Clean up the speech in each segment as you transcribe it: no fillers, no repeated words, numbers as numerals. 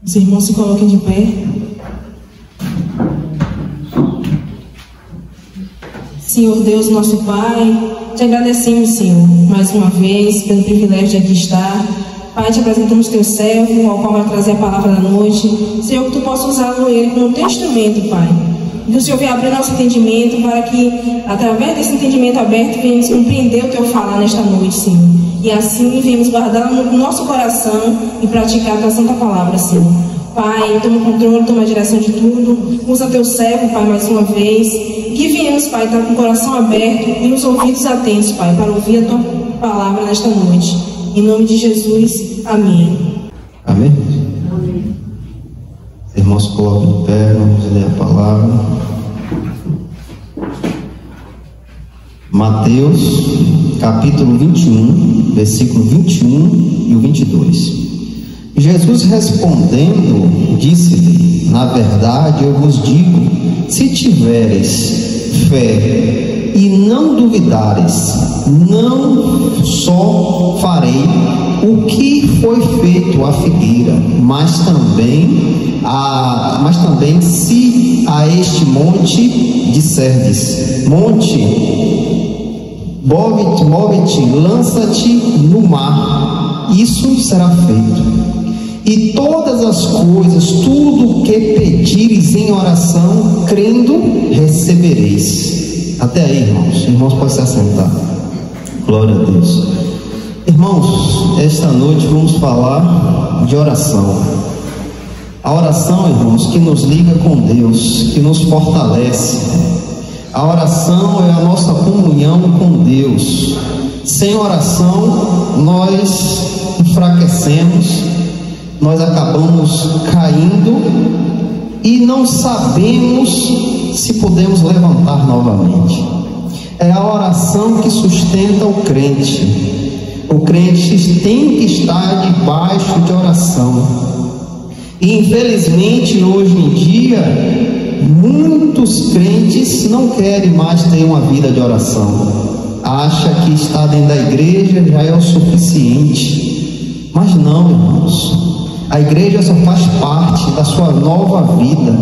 Os irmãos se coloquem de pé. Senhor Deus, nosso Pai, te agradecemos, Senhor, mais uma vez, pelo privilégio de aqui estar. Pai, te apresentamos teu servo, ao qual vai trazer a palavra da noite. Senhor, que tu possa usá-lo ele como um teu instrumento, Pai. Que o Senhor venha abrir nosso entendimento para que, através desse entendimento aberto, venhamos compreender o teu falar nesta noite, Senhor. E assim venhamos guardar no nosso coração e praticar a tua santa palavra, Senhor. Pai, toma o controle, toma a direção de tudo. Usa teu servo, Pai, mais uma vez. Que venhamos, Pai, estar com o coração aberto e os ouvidos atentos, Pai, para ouvir a tua palavra nesta noite. Em nome de Jesus, amém. Amém? Amém. Irmãos, coloquem de pé, vamos ler a palavra. Mateus, capítulo 21, versículo 21 e o 22. Jesus respondendo, disse-lhe: na verdade eu vos digo, se tiveres fé e não duvidares, não só farei o que foi feito à figueira, mas também se a este monte disserdes: monte, move-te, lança-te no mar, isso será feito. E todas as coisas, tudo o que pedires em oração, crendo, recebereis. Até aí, irmãos. Irmãos, podem se assentar. Glória a Deus. Irmãos, esta noite vamos falar de oração. A oração, irmãos, que nos liga com Deus, que nos fortalece. A oração é a nossa comunhão com Deus. Sem oração, nós enfraquecemos, nós acabamos caindo e não sabemos se podemos levantar novamente. É a oração que sustenta o crente. O crente tem que estar debaixo de oração. E infelizmente hoje em dia muitos crentes não querem mais ter uma vida de oração. Acha que estar dentro da igreja já é o suficiente. Mas não, irmãos. A igreja só faz parte da sua nova vida,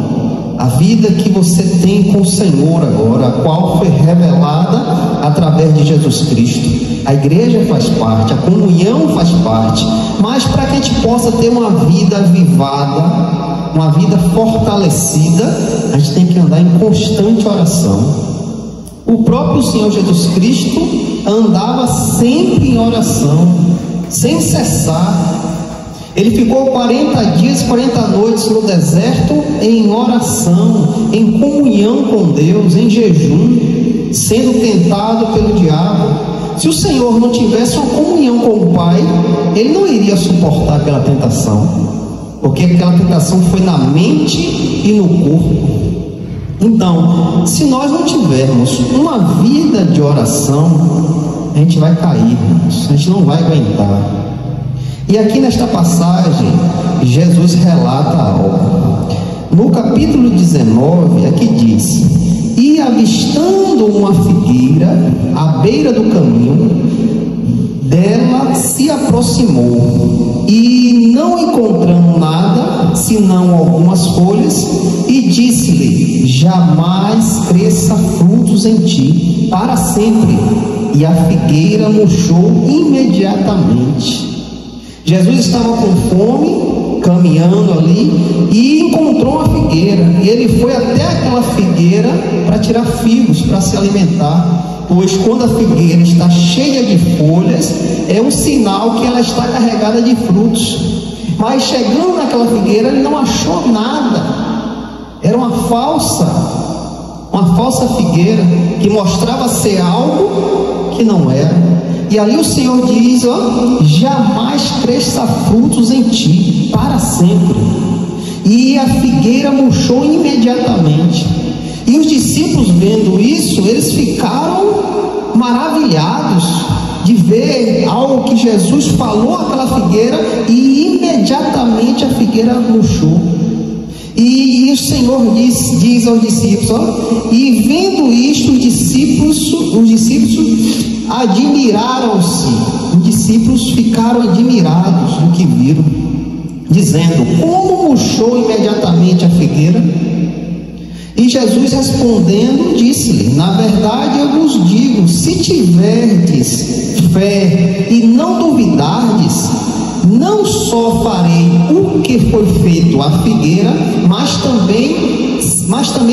a vida que você tem com o Senhor agora, a qual foi revelada através de Jesus Cristo. A igreja faz parte, a comunhão faz parte, mas para que a gente possa ter uma vida avivada, uma vida fortalecida, a gente tem que andar em constante oração. O próprio Senhor Jesus Cristo andava sempre em oração, sem cessar. Ele ficou 40 dias, 40 noites no deserto em oração, em comunhão com Deus, em jejum, sendo tentado pelo diabo. Se o Senhor não tivesse uma comunhão com o Pai, Ele não iria suportar aquela tentação, porque aquela tentação foi na mente e no corpo. Então, se nós não tivermos uma vida de oração, a gente vai cair, a gente não vai aguentar. E aqui nesta passagem, Jesus relata algo. No capítulo 19, aqui diz: e avistando uma figueira à beira do caminho, dela se aproximou, e não encontrando nada, senão algumas folhas, e disse-lhe: jamais cresça frutos em ti, para sempre. E a figueira murchou imediatamente. Jesus estava com fome, caminhando ali, e encontrou uma figueira. E ele foi até aquela figueira para tirar figos, para se alimentar. Pois quando a figueira está cheia de folhas, é um sinal que ela está carregada de frutos. Mas chegando naquela figueira, ele não achou nada. Era uma falsa figueira, que mostrava ser algo que não era. E ali o Senhor diz: jamais cresça frutos em ti, para sempre. E a figueira murchou imediatamente. E os discípulos, vendo isso, eles ficaram maravilhados de ver algo que Jesus falou àquela figueira, e imediatamente a figueira murchou. E o Senhor diz aos discípulos, e vendo isto, os discípulos admiraram-se. Os discípulos ficaram admirados do que viram. dizendo: como murchou imediatamente a figueira? E Jesus respondendo disse-lhe: na verdade eu vos digo, se tiverdes fé e não duvidardes, não só farei o que foi feito à figueira, mas também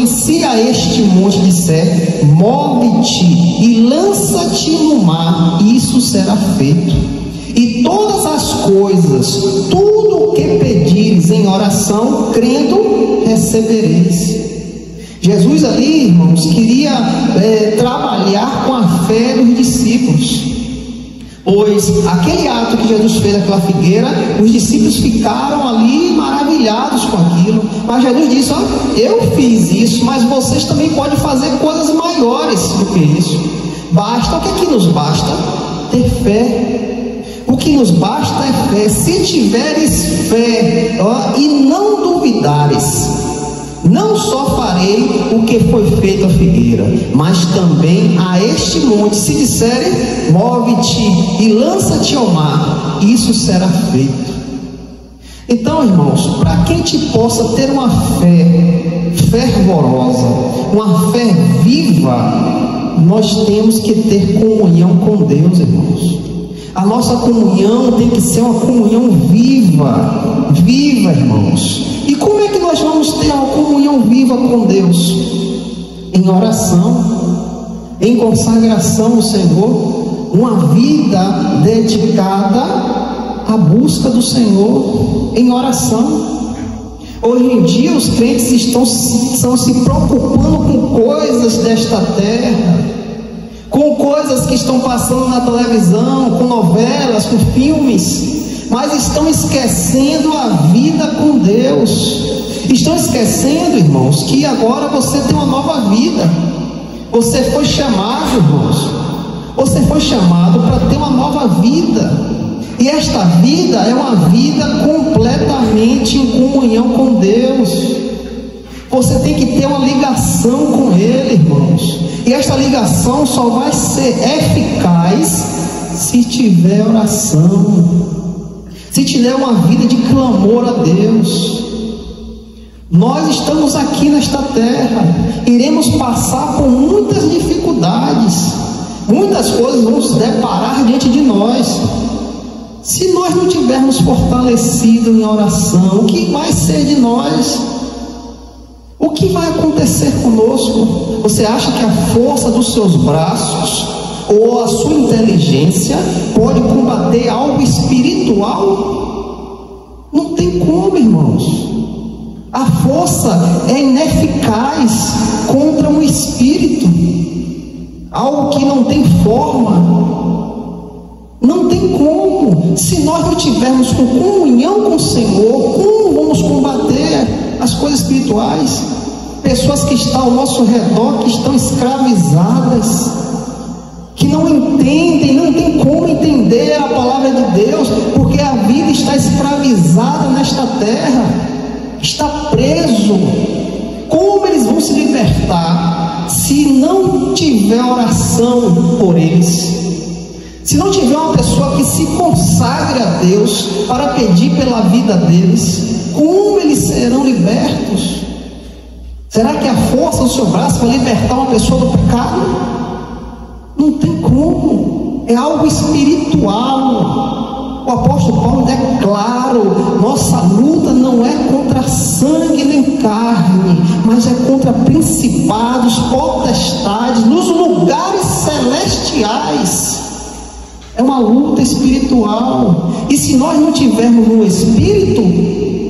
se a este monte disser: move-te e lança-te no mar, isso será feito. E todas as coisas, tudo o que pedires em oração, crendo, recebereis. Jesus ali, irmãos, queria trabalhar com a fé dos discípulos, pois aquele ato que Jesus fez naquela figueira, os discípulos ficaram ali maravilhados com aquilo. Mas Jesus disse: ó, eu fiz isso, mas vocês também podem fazer coisas maiores do que isso. Basta, o que é que nos basta? Ter fé. O que nos basta é fé. Se tiveres fé, ó, e não duvidares, não só farei o que foi feito à figueira, mas também a este monte, se disserem: move-te e lança-te ao mar, isso será feito. Então, irmãos, para que a gente possa ter uma fé fervorosa, uma fé viva, nós temos que ter comunhão com Deus, irmãos. A nossa comunhão tem que ser uma comunhão viva, irmãos. E como é que nós vamos ter uma comunhão viva com Deus? Em oração, em consagração ao Senhor, uma vida dedicada à busca do Senhor, em oração. Hoje em dia os crentes estão se preocupando com coisas desta terra, com coisas que estão passando na televisão, com novelas, com filmes, mas estão esquecendo a vida com Deus. Estão esquecendo, irmãos, que agora você tem uma nova vida. Você foi chamado, irmãos, você foi chamado para ter uma nova vida. E esta vida é uma vida completamente em comunhão com Deus. Você tem que ter uma ligação com Ele, irmãos. E esta ligação só vai ser eficaz se tiver oração, se tiver uma vida de clamor a Deus. Nós estamos aqui nesta terra, iremos passar por muitas dificuldades, muitas coisas vão se deparar diante de nós. Se nós não tivermos fortalecido em oração, o que vai ser de nós? O que vai acontecer conosco? Você acha que a força dos seus braços ou a sua inteligência pode combater algo espiritual? Não tem como, irmãos. A força é ineficaz contra um espírito, algo que não tem forma. Não tem como. Se nós não tivermos com comunhão com o Senhor, como vamos combater as coisas espirituais? Pessoas que estão ao nosso redor, que estão escravizadas, que não entendem, não tem como entender a palavra de Deus, porque a vida está escravizada nesta terra, está preso. Como eles vão se libertar se não tiver oração por eles? Se não tiver uma pessoa que se consagre a Deus para pedir pela vida deles, como eles serão libertos? Será que a força do seu braço vai libertar uma pessoa do pecado? Não tem como. É algo espiritual. O apóstolo Paulo é claro: nossa luta não é contra sangue nem carne, mas é contra principados, potestades, nos lugares celestiais. É uma luta espiritual. E se nós não tivermos no Espírito,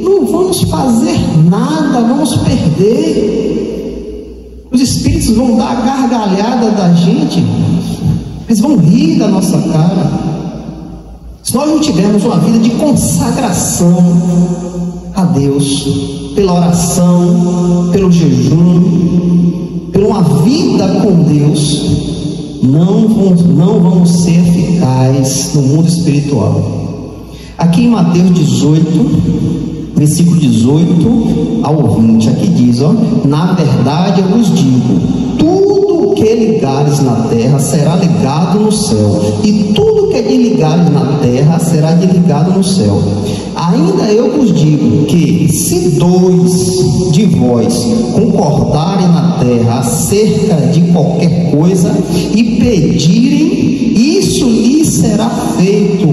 não vamos fazer nada, vamos perder. Os Espíritos vão dar a gargalhada da gente, eles vão rir da nossa cara. Se nós não tivermos uma vida de consagração a Deus, pela oração, pelo jejum, por uma vida com Deus, não vamos ser eficazes no mundo espiritual. Aqui em Mateus 18, versículo 18 ao 20, aqui diz, ó: na verdade eu vos digo, tudo o que ligares na terra será ligado no céu, e tudo o que ligares na terra será ligado no céu. Ainda eu vos digo que, se 2 de vós concordarem na terra acerca de qualquer coisa e pedirem, isso lhes será feito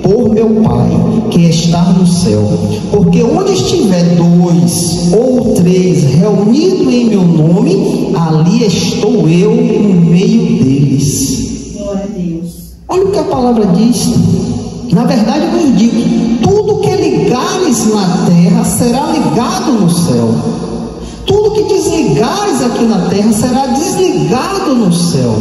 por meu Pai que está no céu. Porque onde estiver 2 ou 3 reunidos em meu nome, ali estou eu no meio deles. Glória a Deus. Olha o que a palavra diz. Na verdade eu vos digo, tudo que ligares na terra será ligado no céu. Tudo que desligares aqui na terra será desligado no céu.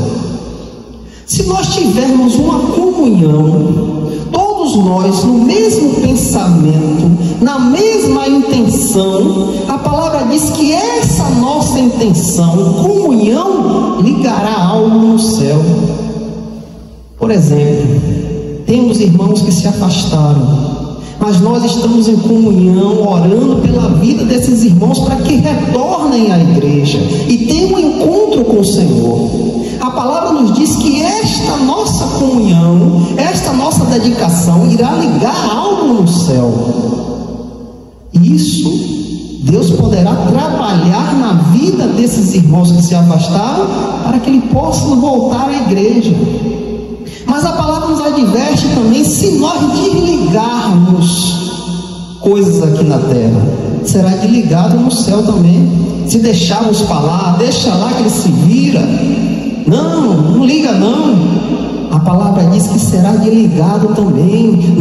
Se nós tivermos uma comunhão, todos nós no mesmo pensamento, na mesma intenção, a palavra diz que essa nossa intenção, comunhão, ligará algo no céu. Por exemplo, temos irmãos que se afastaram, mas nós estamos em comunhão, orando pela vida desses irmãos para que retornem à igreja e tenham um encontro com o Senhor. A palavra nos diz que esta nossa comunhão, esta nossa dedicação irá ligar algo no céu. Isso Deus poderá trabalhar na vida desses irmãos que se afastaram para que eles possam voltar à igreja. Mas a palavra nos adverte também, se nós desligarmos coisas aqui na terra, será desligado no céu também. Se deixarmos falar, deixa lá que ele se vira, não liga não. A palavra diz que será desligado também,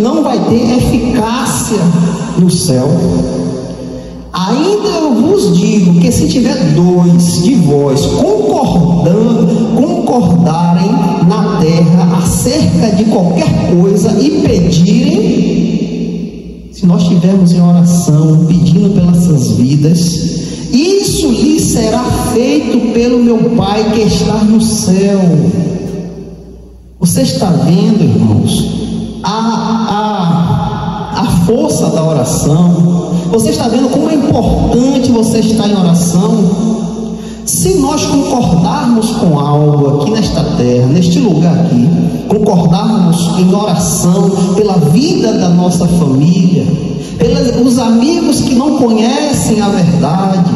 não vai ter eficácia no céu. Ainda eu vos digo que se tiver 2 de vós concordarem na terra acerca de qualquer coisa e pedirem, se nós estivermos em oração, pedindo pelas suas vidas, isso lhe será feito pelo meu Pai que está no céu. Você está vendo, irmãos, a força da oração? Você está vendo como é importante você estar em oração? Se nós concordarmos com algo aqui nesta terra, neste lugar aqui, concordarmos em oração pela vida da nossa família, pelos amigos que não conhecem a verdade,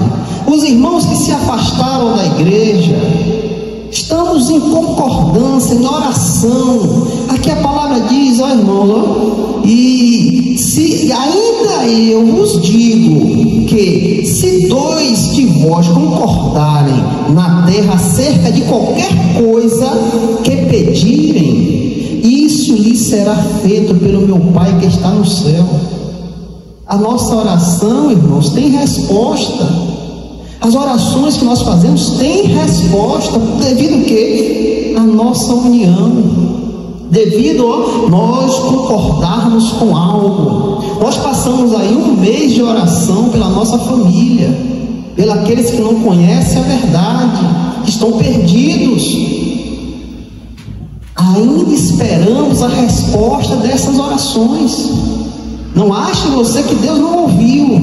os irmãos que se afastaram da igreja, estamos em concordância, em oração. Aqui a palavra diz, ó irmãos, e se ainda eu vos digo que se 2 de vós concordarem na terra acerca de qualquer coisa que pedirem, isso lhes será feito pelo meu Pai que está no céu. A nossa oração, irmãos, tem resposta. As orações que nós fazemos têm resposta, devido a quê? A nossa união, devido a nós concordarmos com algo. Nós passamos aí um mês de oração pela nossa família, pelos aqueles que não conhecem a verdade, que estão perdidos. Ainda esperamos a resposta dessas orações. Não ache você que Deus não ouviu,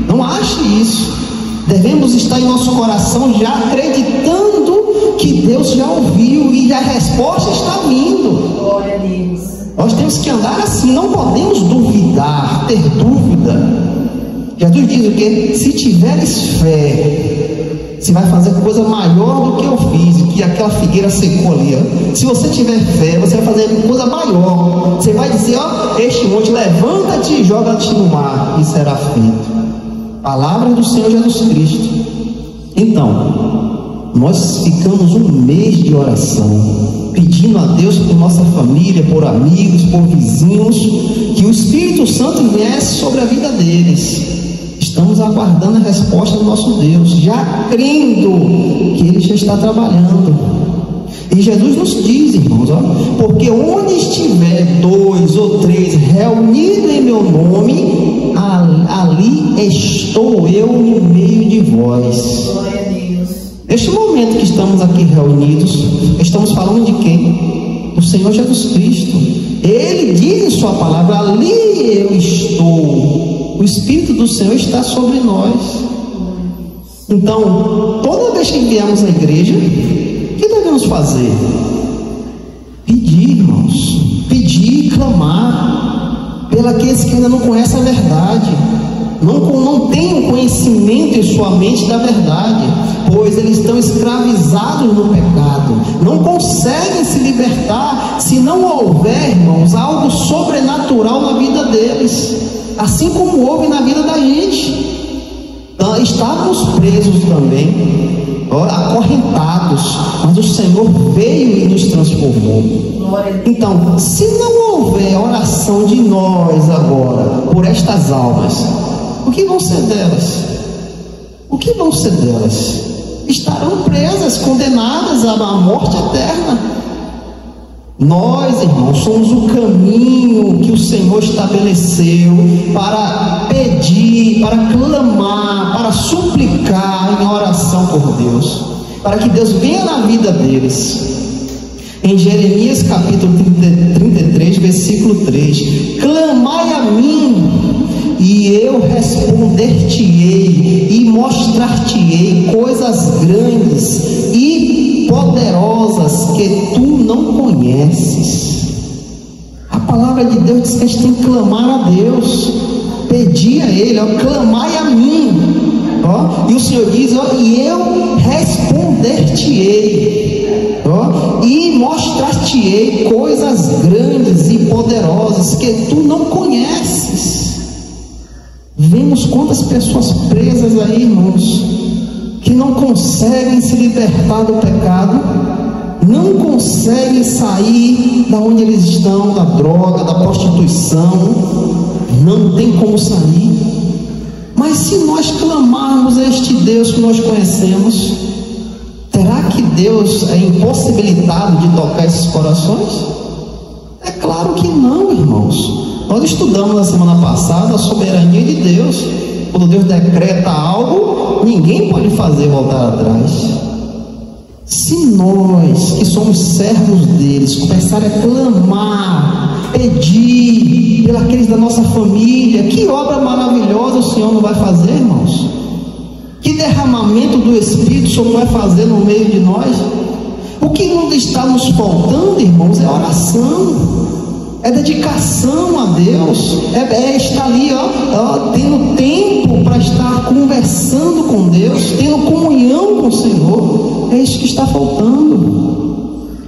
não ache isso. Devemos estar em nosso coração já acreditando que Deus já ouviu e a resposta está vindo. Glória a Deus. Nós temos que andar assim, não podemos duvidar, ter dúvida. Jesus diz o quê? Se tiveres fé, você vai fazer coisa maior do que eu fiz, que aquela figueira secou ali, ó. Se você tiver fé, você vai fazer coisa maior. Você vai dizer, ó, este monte, levanta-te e joga-te no mar, e será feito. Palavra do Senhor Jesus Cristo. Então, nós ficamos um mês de oração, pedindo a Deus por nossa família, por amigos, por vizinhos, que o Espírito Santo viesse sobre a vida deles. Estamos aguardando a resposta do nosso Deus, já crendo que Ele já está trabalhando. E Jesus nos diz, irmãos, ó, porque onde estiver 2 ou 3 reunidos em meu nome, ali estou eu no meio de vós. Glória a Deus. Neste momento que estamos aqui reunidos, estamos falando de quem? Do Senhor Jesus Cristo. Ele diz em sua palavra, ali eu estou. O Espírito do Senhor está sobre nós. Então, toda vez que viemos à igreja, o que devemos fazer? Pedir, irmãos, pedir e clamar pelos que ainda não conhecem a verdade, não têm um conhecimento em sua mente da verdade, pois eles estão escravizados no pecado, não conseguem se libertar se não houver, irmãos, algo sobrenatural na vida deles, assim como houve na vida da gente. Estávamos presos também, acorrentados, mas o Senhor veio e nos transformou. Então, se não houver oração de nós agora por estas almas, o que vão ser delas? O que vão ser delas? Estarão presas, condenadas à morte eterna. Nós, irmãos, somos o caminho que o Senhor estabeleceu para pedir, para clamar, para suplicar em oração por Deus, para que Deus venha na vida deles. Em Jeremias capítulo 33, versículo 3: clamai a mim, e eu responder-te-ei, e mostrar-te-ei coisas grandes e poderosas que tu não conheces. A palavra de Deus diz que a gente tem que clamar a Deus, pedir a Ele, clamai a mim, e o Senhor diz, e eu responder-te-ei, e mostrar-te-ei coisas grandes e poderosas que tu não conheces. Vemos quantas pessoas presas aí, irmãos, que não conseguem se libertar do pecado, não conseguem sair da onde eles estão, da droga, da prostituição, não tem como sair. Mas se nós clamarmos a este Deus que nós conhecemos, será que Deus é impossibilitado de tocar esses corações? É claro que não, irmãos. Nós estudamos na semana passada a soberania de Deus. Quando Deus decreta algo, ninguém pode fazer voltar atrás. Se nós, que somos servos deles, começarem a clamar, pedir pelos da nossa família, que obra maravilhosa o Senhor não vai fazer, irmãos? Que derramamento do Espírito o Senhor não vai fazer no meio de nós? O que não está nos faltando, irmãos, é oração, é dedicação a Deus, é estar ali, tendo tempo para estar conversando com Deus, tendo comunhão com o Senhor. É isso que está faltando.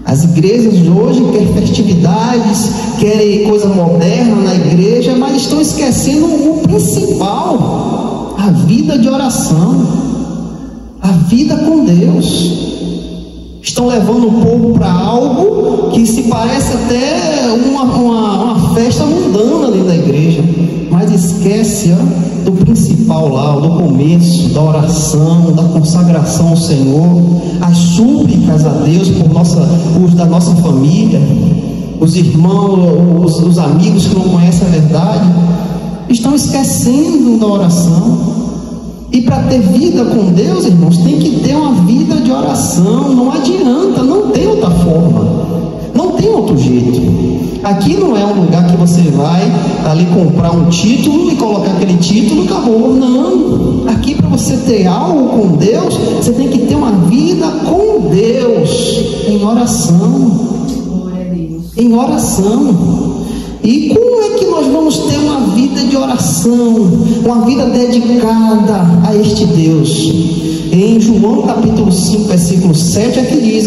As igrejas de hoje querem festividades, querem coisa moderna na igreja, mas estão esquecendo o principal: a vida de oração, a vida com Deus. Estão levando o povo para algo que se parece até uma festa mundana dentro da igreja, mas esquece do principal lá, do começo, da oração, da consagração ao Senhor, as súplicas a Deus por da nossa família, os irmãos, os amigos que não conhecem a verdade, estão esquecendo da oração. E para ter vida com Deus, irmãos, tem que ter uma vida de oração. Não adianta, não tem outra forma, não tem outro jeito. Aqui não é um lugar que você vai ali comprar um título e colocar aquele título e acabou. Não, aqui para você ter algo com Deus, você tem que ter uma vida com Deus, em oração. Em oração. E como é que nós vamos ter uma vida de oração, uma vida dedicada a este Deus? Em João capítulo 5, versículo 7, aqui diz,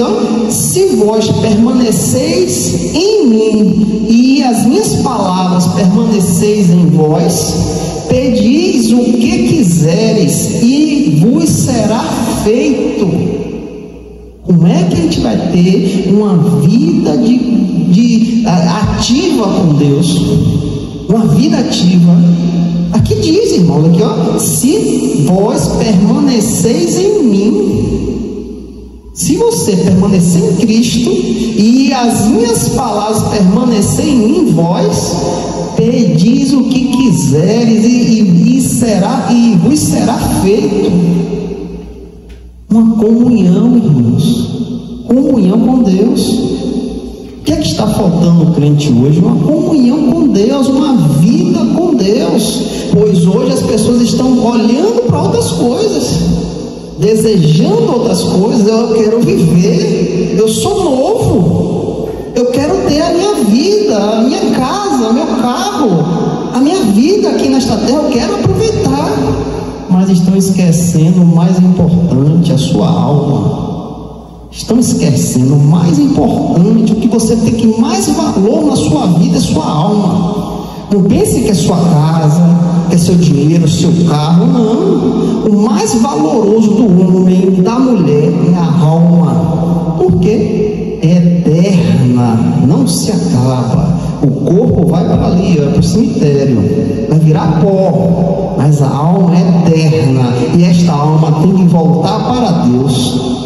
se vós permaneceis em mim e as minhas palavras permaneceis em vós, pedis o que quiseres e vos será feito. Como é que a gente vai ter uma vida ativa com Deus? Uma vida ativa. Aqui diz, irmão, aqui, se vós permaneceis em mim. Se você permanecer em Cristo e as minhas palavras permanecerem em vós, pedis o que quiseres e vos será feito. Uma comunhão, irmãos, comunhão com Deus. O que é que está faltando no crente hoje? Uma comunhão com Deus, uma vida com Deus, pois hoje as pessoas estão olhando para outras coisas, desejando outras coisas. Eu quero viver, eu sou novo, eu quero ter a minha vida, a minha casa, meu carro, vida aqui nesta terra eu quero aproveitar, mas estão esquecendo o mais importante, a sua alma. Estão esquecendo o mais importante, o que você tem que mais valor na sua vida é sua alma. Não pense que é sua casa, que é seu dinheiro, seu carro, não. O mais valoroso do homem, da mulher, é a alma. Por quê? É eterna, não se acaba. O corpo vai para ali, para o cemitério, vai virar pó, mas a alma é eterna, e esta alma tem que voltar para Deus,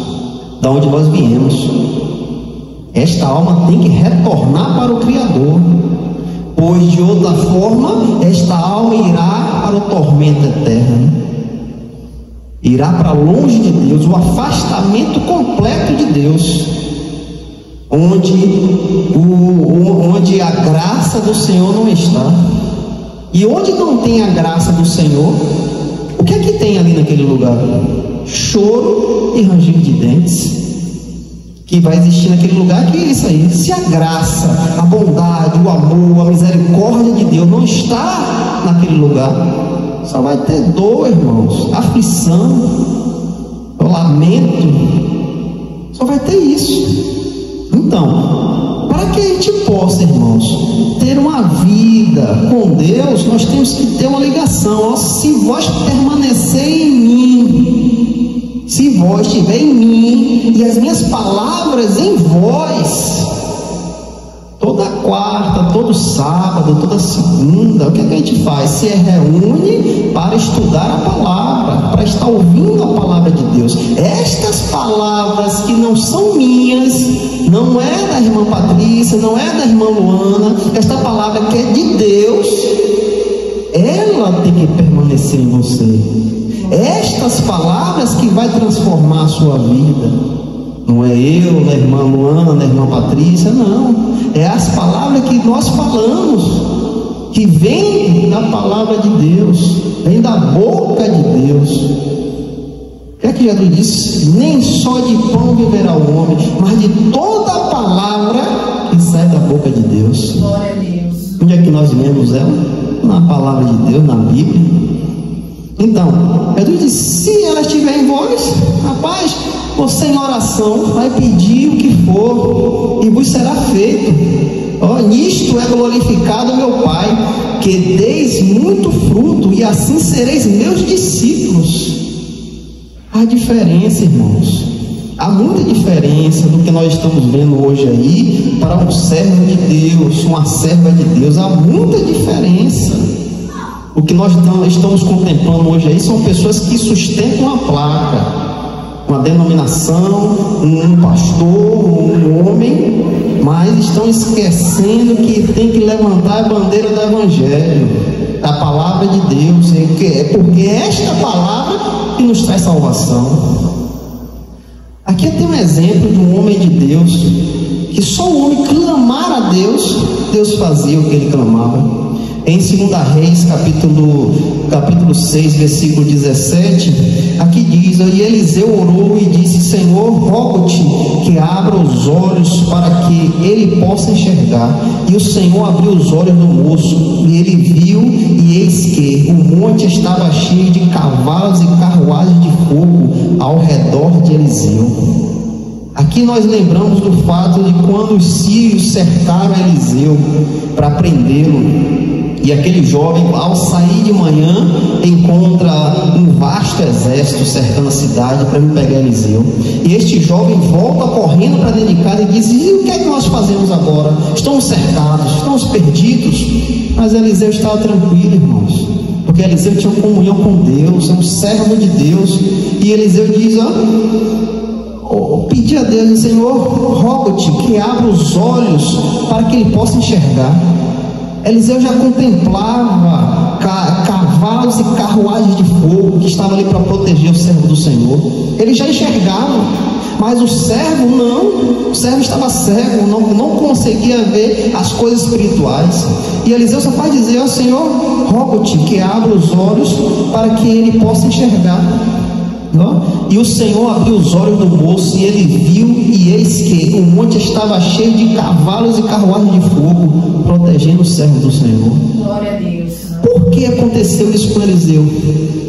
da onde nós viemos. Esta alma tem que retornar para o Criador, pois de outra forma esta alma irá para o tormento eterno, irá para longe de Deus, o afastamento completo de Deus, onde a graça do Senhor não está. E onde não tem a graça do Senhor, o que é que tem ali naquele lugar? Choro e ranger de dentes, que vai existir naquele lugar. Que é isso aí? Se a graça, a bondade, o amor, a misericórdia de Deus não está naquele lugar, só vai ter dor, irmãos, aflição, lamento, só vai ter isso. Então, para que a gente possa, irmãos, ter uma vida com Deus, nós temos que ter uma ligação. Ó, se vós permanecer em mim, se vós estiver em mim e as minhas palavras em vós, toda quarta, todo sábado, toda segunda, o que é que a gente faz? Se reúne para estudar a palavra, para estar ouvindo a palavra de Deus. Estas palavras que não são minhas, não é da irmã Patrícia, não é da irmã Luana, esta palavra que é de Deus, ela tem que permanecer em você. Estas palavras que vai transformar a sua vida. Não é eu, não é a irmã Luana, não é a irmã Patrícia, não. É as palavras que nós falamos, que vem da palavra de Deus, vem da boca de Deus. O que é que Jesus disse? Nem só de pão viverá o homem, mas de toda a palavra que sai da boca de Deus. Glória a Deus. Onde é que nós lemos ela? Na palavra de Deus, na Bíblia. Então, Jesus disse: se ela estiver em vós, rapaz, você em oração vai pedir o que for e vos será feito. Oh, nisto é glorificado meu Pai, que deis muito fruto, e assim sereis meus discípulos. Há diferença, irmãos. Há muita diferença do que nós estamos vendo hoje aí para um servo de Deus, uma serva de Deus. Há muita diferença. O que nós estamos contemplando hoje aí são pessoas que sustentam a placa, uma denominação, um pastor, um homem, mas estão esquecendo que tem que levantar a bandeira do Evangelho, da palavra de Deus, é porque é esta palavra que nos traz salvação. Aqui tem um exemplo de um homem de Deus, que só o homem clamar a Deus, Deus fazia o que ele clamava. Em 2 Reis, capítulo 6, versículo 17, aqui diz: e Eliseu orou e disse: Senhor, rogo-te que abra os olhos para que ele possa enxergar. E o Senhor abriu os olhos do moço, e ele viu, e eis que o monte estava cheio de cavalos e carruagens de fogo ao redor de Eliseu. Aqui nós lembramos do fato de quando os sírios cercaram Eliseu para prendê-lo. E aquele jovem, ao sair de manhã, encontra um vasto exército cercando a cidade para me pegar Eliseu. E este jovem volta correndo para dentro de casa e diz: e o que é que nós fazemos agora? Estamos cercados, estamos perdidos. Mas Eliseu estava tranquilo, irmãos, porque Eliseu tinha comunhão com Deus, é um servo de Deus. E Eliseu diz: pedir a Deus: Senhor, rogo-te que abra os olhos para que ele possa enxergar. Eliseu já contemplava cavalos e carruagens de fogo que estavam ali para proteger o servo do Senhor. Ele já enxergava, mas o servo não. O servo estava cego, não conseguia ver as coisas espirituais. E Eliseu só faz dizer: ó Senhor, rogo-te que abra os olhos para que ele possa enxergar. E o Senhor abriu os olhos do moço, e ele viu, e eis que o monte estava cheio de cavalos e carruagens de fogo, protegendo o servo do Senhor. Glória a Deus. Por que aconteceu isso com Eliseu?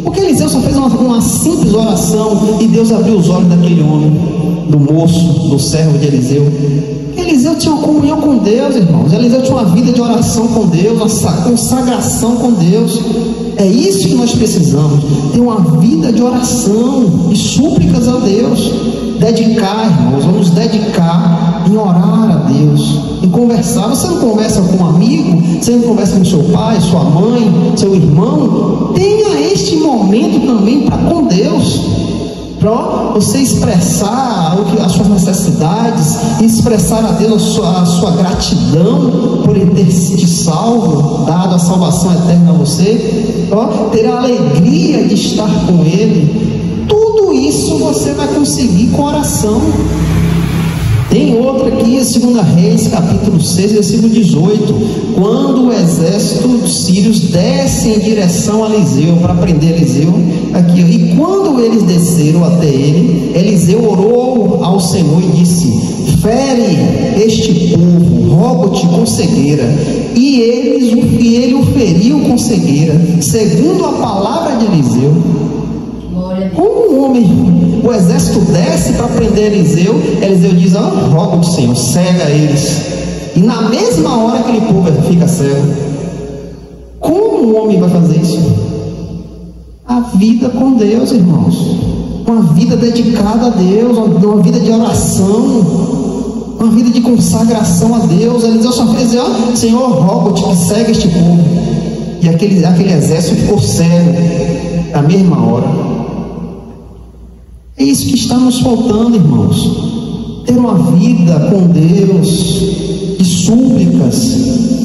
Porque Eliseu só fez uma simples oração e Deus abriu os olhos daquele homem, do moço, do servo de Eliseu. Eliseu tinha uma comunhão com Deus, irmãos. Eliseu tinha uma vida de oração com Deus, uma consagração com Deus. É isso que nós precisamos, ter uma vida de oração e súplicas a Deus. Dedicar, irmãos, vamos dedicar em orar a Deus, em conversar. Você não conversa com um amigo, você não conversa com seu pai, sua mãe, seu irmão. Tenha este momento também para com Deus, para você expressar as suas necessidades, expressar a Deus a sua gratidão por Ele ter te salvo, dado a salvação eterna a você, ter a alegria de estar com Ele. Tudo isso você vai conseguir com oração. Tem outra aqui, 2 Reis, capítulo 6, versículo 18. Quando o exército dos sírios desce em direção a Eliseu, para prender Eliseu, aqui, e quando eles desceram até ele, Eliseu orou ao Senhor e disse: fere este povo, rogo-te com cegueira. E ele o feriu com cegueira, segundo a palavra de Eliseu. Como um homem, o exército desce para prender Eliseu, Eliseu diz: rogo-te, Senhor, cega eles. E na mesma hora aquele povo fica cego. Como um homem vai fazer isso? A vida com Deus, irmãos, uma vida dedicada a Deus, uma vida de oração, uma vida de consagração a Deus. Eliseu só fez: Senhor, rogo-te que cega este povo. E aquele exército ficou cego na mesma hora. É isso que está nos faltando, irmãos. Ter uma vida com Deus, de súplicas,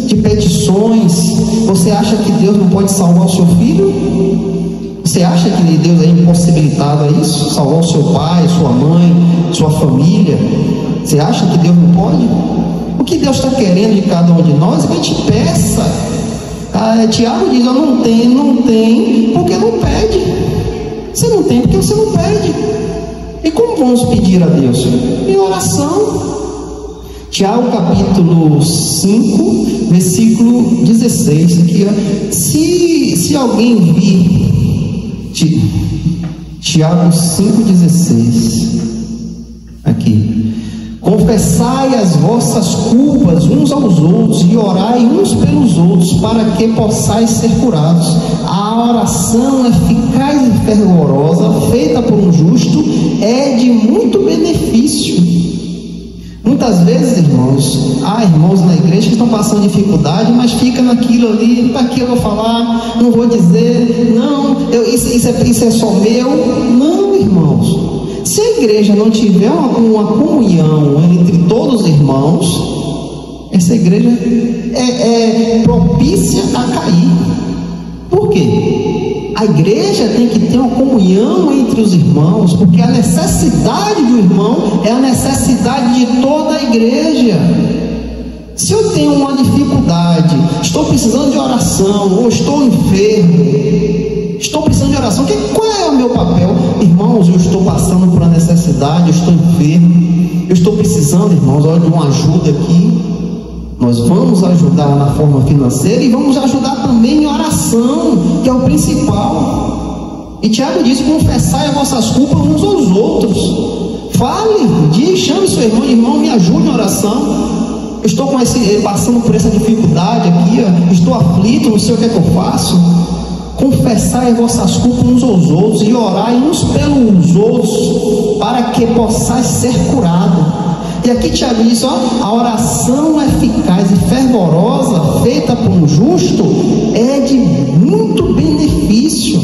de petições. Você acha que Deus não pode salvar o seu filho? Você acha que Deus é impossibilitado a isso? Salvar o seu pai, sua mãe, sua família? Você acha que Deus não pode? O que Deus está querendo de cada um de nós é que a gente peça. Tiago diz: não tem, porque não pede. Você não tem porque você não pede. E como vamos pedir a Deus? Em oração. Tiago capítulo 5, versículo 16. Aqui, se alguém vir, Tiago 5,16. Aqui: confessai as vossas culpas uns aos outros e orai uns pelos outros, para que possais ser curados. A oração eficaz e fervorosa, feita por um justo, é de muito benefício. Muitas vezes, irmãos, há irmãos na igreja que estão passando dificuldade, mas fica naquilo ali: para que eu vou falar? Não vou dizer, não, isso é só meu. Não, irmãos. Se a igreja não tiver uma comunhão entre todos os irmãos, essa igreja é propícia a cair. Por quê? A igreja tem que ter uma comunhão entre os irmãos, porque a necessidade do irmão é a necessidade de toda a igreja. Se eu tenho uma dificuldade, estou precisando de oração, ou estou enfermo, estou precisando de oração, qual é o meu papel? Irmãos, eu estou passando por uma necessidade, eu estou enfermo, eu estou precisando, irmãos, de uma ajuda aqui. Nós vamos ajudar na forma financeira e vamos ajudar também em oração, que é o principal. E Tiago diz: confessai as vossas culpas uns aos outros. Fale, chame seu irmão, me ajude em oração. Eu estou passando por essa dificuldade aqui, estou aflito, não sei o que é que eu faço. Confessai as vossas culpas uns aos outros e orai uns pelos outros, para que possais ser curados. E aqui Tiago diz: a oração eficaz e fervorosa, feita por um justo, é de muito benefício.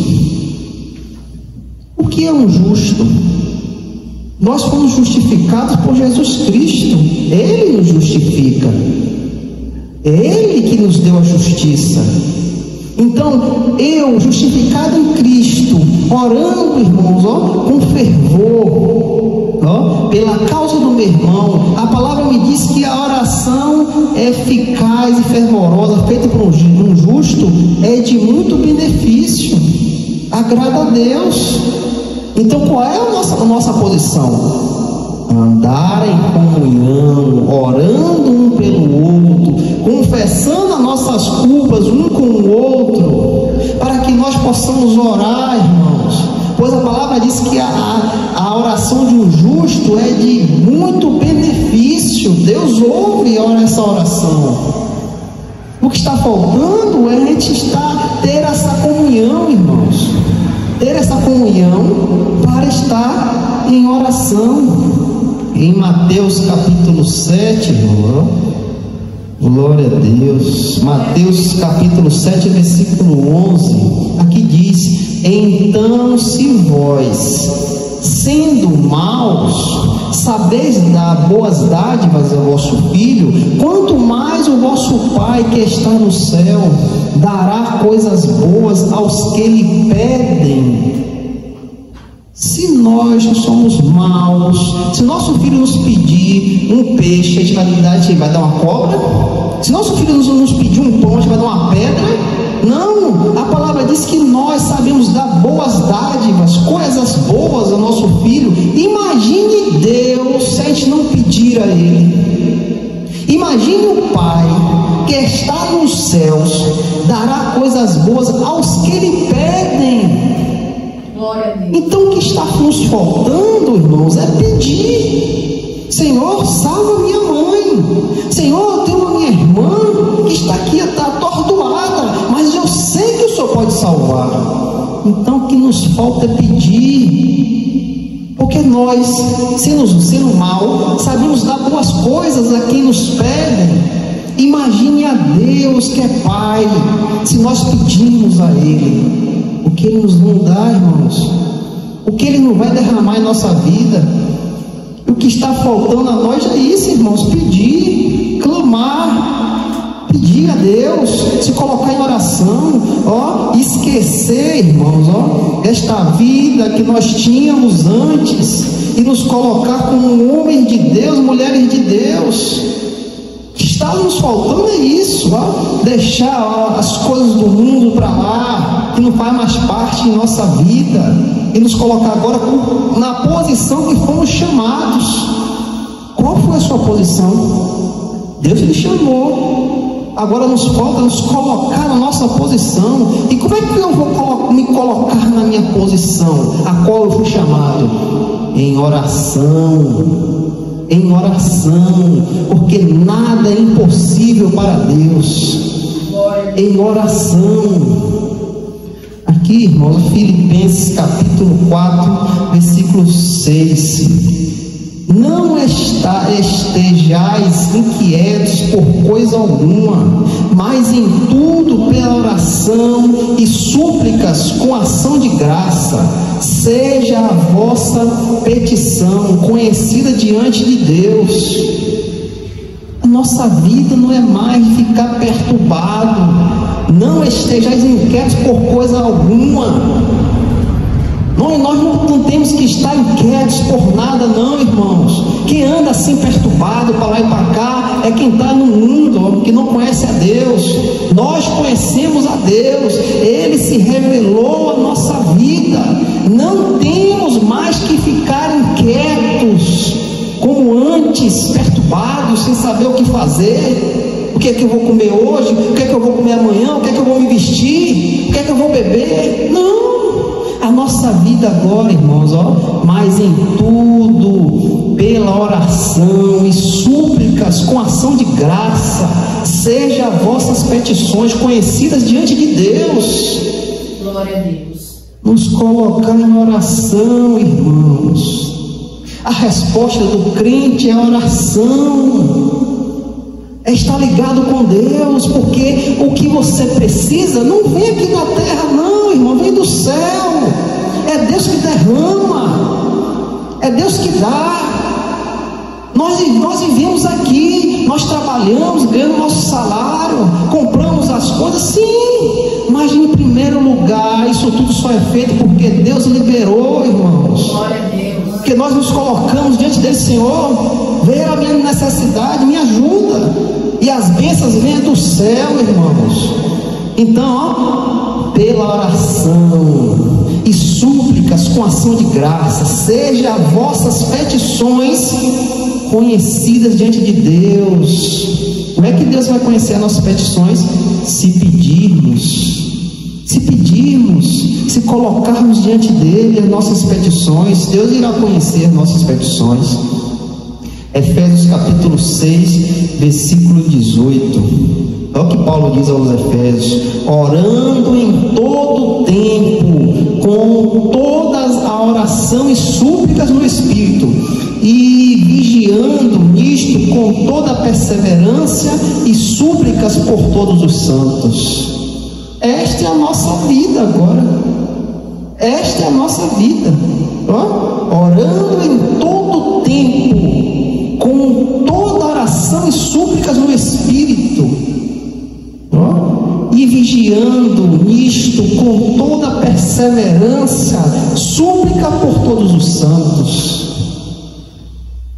O que é um justo? Nós fomos justificados por Jesus Cristo. Ele nos justifica. É Ele que nos deu a justiça. Então, eu, justificado em Cristo, orando, irmãos, com fervor, pela causa do meu irmão, a palavra me diz que a oração eficaz e fervorosa, feita por um justo, é de muito benefício, agrada a Deus. Então, qual é a nossa posição? Andar em comunhão, orando um pelo outro, confessando as nossas culpas um com o outro, possamos orar, irmãos, pois a palavra diz que a oração de um justo é de muito benefício. Deus ouve essa oração. O que está faltando é a gente ter essa comunhão, irmãos, ter essa comunhão para estar em oração. Em Mateus capítulo 7, irmão, glória a Deus, Mateus capítulo 7, versículo 11, aqui diz: então se vós, sendo maus, sabeis dar boas dádivas ao vosso filho, quanto mais o vosso Pai que está no céu dará coisas boas aos que lhe pedem. Se nós somos maus, se nosso filho nos pedir um peixe, a gente vai dar uma cobra? Se nosso filho nos pedir um pão, a gente vai dar uma pedra? Não, a palavra diz que nós sabemos dar boas dádivas, coisas boas ao nosso filho. Imagine Deus se a gente não pedir a Ele. Imagine o Pai que está nos céus dará coisas boas aos que lhe pedem. Então o que está nos faltando, irmãos, é pedir. Senhor, salva minha mãe. Senhor, eu tenho uma minha irmã que está aqui, está atordoada, mas eu sei que o Senhor pode salvar. Então o que nos falta é pedir, porque nós, sendo mal, sabemos dar boas coisas a quem nos pedem. Imagine a Deus que é Pai, se nós pedimos a Ele o que Ele nos não dá, irmãos, o que Ele não vai derramar em nossa vida. O que está faltando a nós é isso, irmãos: pedir, clamar, pedir a Deus, se colocar em oração, esquecer, irmãos, esta vida que nós tínhamos antes e nos colocar como homens de Deus, mulheres de Deus. O que está nos faltando é isso, deixar as coisas do mundo para lá, que não faz mais parte em nossa vida, e nos colocar agora na posição que fomos chamados. Qual foi a sua posição? Deus lhe chamou. Agora nos falta nos colocar na nossa posição. E como é que eu vou me colocar na minha posição, a qual eu fui chamado? Em oração. Em oração, porque nada é impossível para Deus. Em oração. Aqui, irmãos, Filipenses capítulo 4, versículo 6. Não estejais inquietos por coisa alguma, mas em tudo pela oração e súplicas com ação de graça, seja a vossa petição conhecida diante de Deus. A nossa vida não é mais de ficar perturbado. Não estejais inquietos por coisa alguma. Nós não temos que estar inquietos por nada, não, irmãos. Quem anda assim perturbado para lá e para cá é quem está no mundo, que não conhece a Deus. Nós conhecemos a Deus, Ele se revelou à nossa vida. Não temos mais que ficar inquietos como antes, perturbados, sem saber o que fazer. O que é que eu vou comer hoje? O que é que eu vou comer amanhã? O que é que eu vou me vestir? O que é que eu vou beber? Não! A nossa vida agora, irmãos, mas em tudo, pela oração e súplicas com ação de graça, seja vossas petições conhecidas diante de Deus. Glória a Deus. Nos colocar em oração, irmãos. A resposta do crente é a oração. É estar ligado com Deus, porque o que você precisa não vem aqui na terra, não, irmão, vem do céu. É Deus que derrama, é Deus que dá. Nós vivemos aqui, nós trabalhamos, ganhamos nosso salário, compramos as coisas, sim, mas em primeiro lugar, isso tudo só é feito porque Deus liberou, irmãos. Glória a Deus. Porque nós nos colocamos diante dele: Senhor, vê a minha necessidade, me ajuda. E as bênçãos vêm do céu, irmãos. Então, pela oração e súplicas com ação de graça, seja as vossas petições conhecidas diante de Deus. Como é que Deus vai conhecer as nossas petições? Se pedirmos. Se pedirmos. Se colocarmos diante dele as nossas petições, Deus irá conhecer nossas petições. Efésios capítulo 6, versículo 18. É o que Paulo diz aos Efésios: orando em todo tempo, com todas a oração e súplicas no Espírito, e vigiando nisto com toda a perseverança e súplicas por todos os santos. Esta é a nossa vida agora. Esta é a nossa vida. Orando em todo tempo, com toda oração e súplicas no Espírito, e vigiando nisto com toda a perseverança, súplica por todos os santos.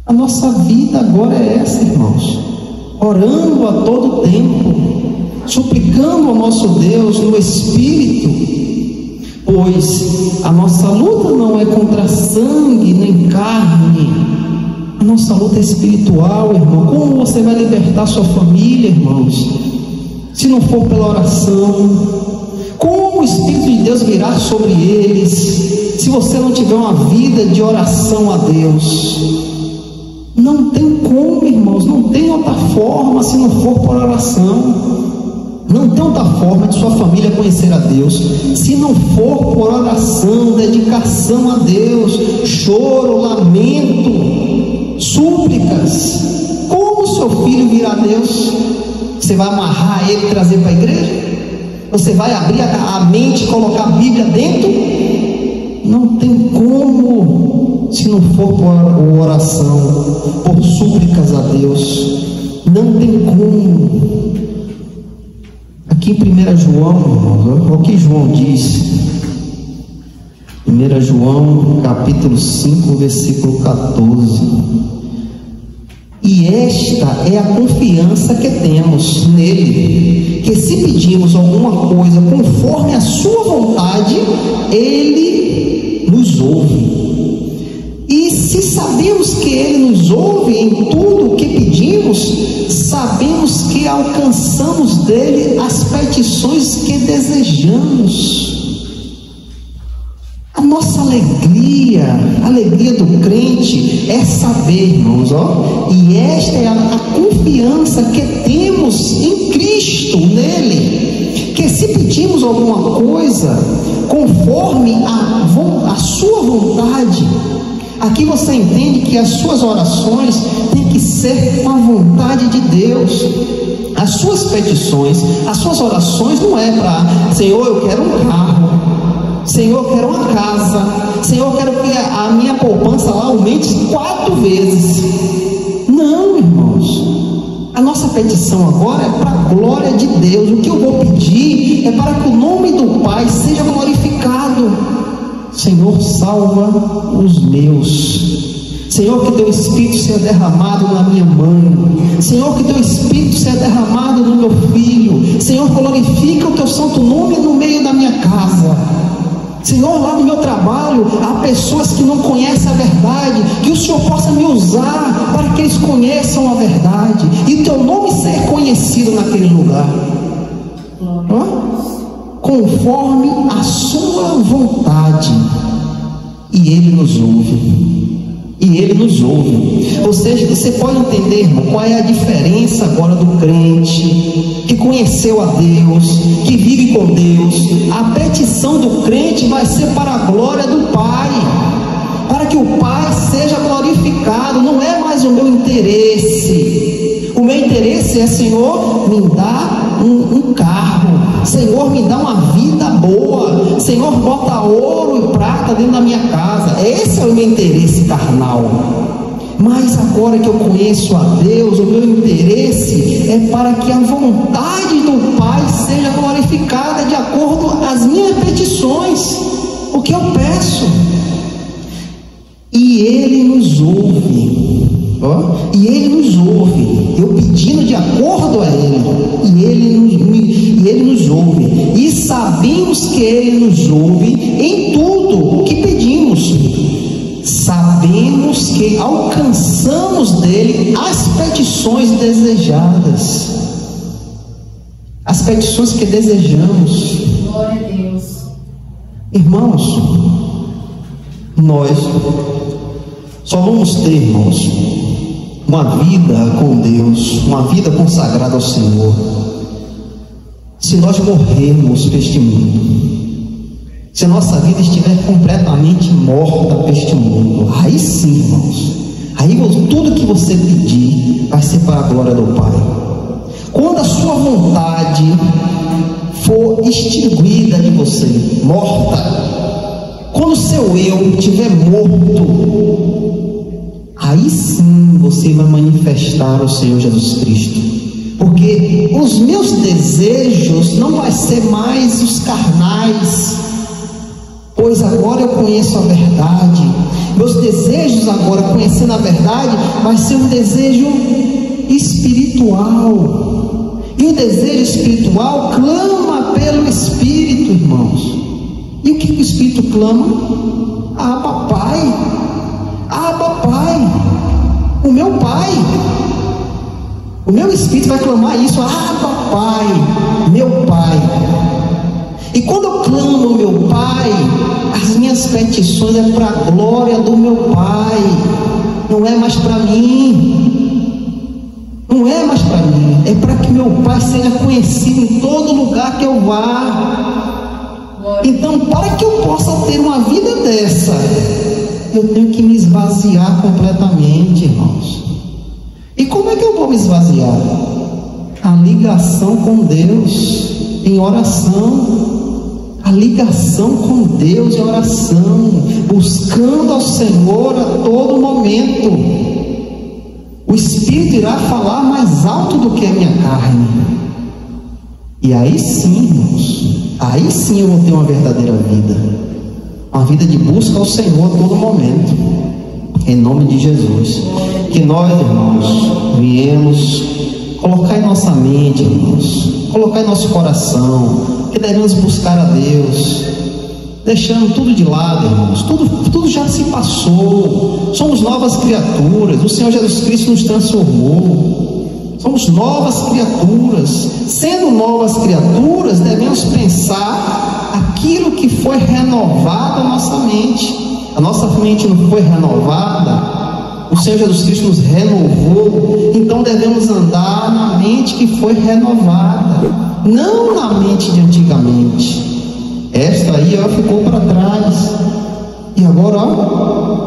A nossa vida agora é essa, irmãos. Orando a todo tempo, suplicando ao nosso Deus no Espírito, pois a nossa luta não é contra sangue nem carne, a nossa luta é espiritual, irmão. Como você vai libertar sua família, irmãos, se não for pela oração? Como o Espírito de Deus virá sobre eles, se você não tiver uma vida de oração a Deus? Não tem como, irmãos, não tem outra forma se não for por oração. Não tem outra forma de sua família conhecer a Deus se não for por oração, dedicação a Deus, choro, lamento, súplicas. Como seu filho virá a Deus? Você vai amarrar ele e trazer para a igreja? Você vai abrir a mente e colocar a Bíblia dentro? Não tem como se não for por oração, por súplicas a Deus. Não tem como. Aqui em 1 João, irmãos, olha o que João diz. 1 João capítulo 5, versículo 14. E esta é a confiança que temos nele, que se pedimos alguma coisa conforme a sua vontade, ele nos ouve. E se sabemos que ele nos ouve em tudo o que pedimos, sabemos que alcançamos dele as petições que desejamos. A nossa alegria, a alegria do crente é saber, irmãos, e esta é a confiança que temos em Cristo, nele, que se pedimos alguma coisa conforme a sua vontade. Aqui você entende que as suas orações têm que ser com a vontade de Deus. As suas petições, as suas orações não é para: Senhor, eu quero um carro, Senhor, eu quero uma casa, Senhor, eu quero que a minha poupança lá aumente 4 vezes. Não, irmãos. A nossa petição agora é para a glória de Deus. O que eu vou pedir é para que o nome do Pai seja glorificado. Senhor, salva os meus. Senhor, que teu Espírito seja derramado na minha mãe. Senhor, que teu Espírito seja derramado no meu filho. Senhor, glorifica o teu santo nome no meio da minha casa. Senhor, lá no meu trabalho há pessoas que não conhecem a verdade, que o Senhor possa me usar para que eles conheçam a verdade e o teu nome seja conhecido naquele lugar. Conforme a sua vontade, e ele nos ouve. E ele nos ouve. Ou seja, você pode entender, irmão, qual é a diferença agora do crente que conheceu a Deus, que vive com Deus. A petição do crente vai ser para a glória do Pai, para que o Pai seja glorificado. Não é mais o meu interesse. O meu interesse é: Senhor, me dá um carro, Senhor, me dá uma vida boa, Senhor, bota ouro e prata dentro da minha casa. Esse é o meu interesse carnal. Mas agora que eu conheço a Deus, o meu interesse é para que a vontade do Pai seja glorificada de acordo com as minhas petições, o que eu peço. E ele nos ouve. E ele nos ouve, eu pedindo de acordo a ele, e ele nos ouve, e sabemos que ele nos ouve em tudo o que pedimos. Sabemos que alcançamos dele as petições desejadas, as petições que desejamos. Glória a Deus. Irmãos, nós só vamos ter, irmãos, uma vida com Deus, uma vida consagrada ao Senhor, se nós morrermos para este mundo, se a nossa vida estiver completamente morta para este mundo. Aí sim, irmãos, aí tudo que você pedir vai ser para a glória do Pai. Quando a sua vontade for extinguida de você, morta, quando o seu eu estiver morto, aí sim você vai manifestar o Senhor Jesus Cristo. Porque os meus desejos não vai ser mais os carnais, pois agora eu conheço a verdade. Meus desejos agora, conhecendo a verdade, vai ser um desejo espiritual. E o desejo espiritual clama pelo Espírito, irmãos. E o que o Espírito clama? Abba, Pai. Abba, Pai. O meu Pai. O meu Espírito vai clamar isso. Abba, Pai. Meu Pai. E quando eu clamo ao meu Pai, as minhas petições é para a glória do meu Pai. Não é mais para mim. Não é mais para mim. É para que meu Pai seja conhecido em todo lugar que eu vá. Então, para que eu possa ter uma vida dessa, eu tenho que me esvaziar completamente, irmãos. E como é que eu vou me esvaziar? A ligação com Deus em oração. A ligação com Deus em oração, buscando ao Senhor a todo momento. O Espírito irá falar mais alto do que a minha carne. E aí sim, irmãos, aí sim eu vou ter uma verdadeira vida. Uma vida de busca ao Senhor a todo momento. Em nome de Jesus. Que nós, irmãos, viemos colocar em nossa mente, irmãos, colocar em nosso coração, que devemos buscar a Deus, deixando tudo de lado, irmãos. Tudo já se passou. Somos novas criaturas. O Senhor Jesus Cristo nos transformou. Somos novas criaturas. Sendo novas criaturas, devemos pensar aquilo que foi renovado a nossa mente. A nossa mente não foi renovada. O Senhor Jesus Cristo nos renovou. Então devemos andar na mente que foi renovada, não na mente de antigamente. Esta aí ficou para trás. E agora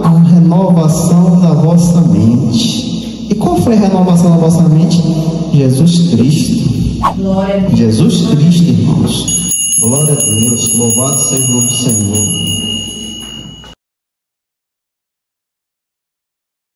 a renovação da vossa mente. E qual foi a renovação da vossa mente? Jesus Cristo. Glória a Deus. Jesus Cristo, irmãos. Glória a Deus. Louvado seja o nome do Senhor.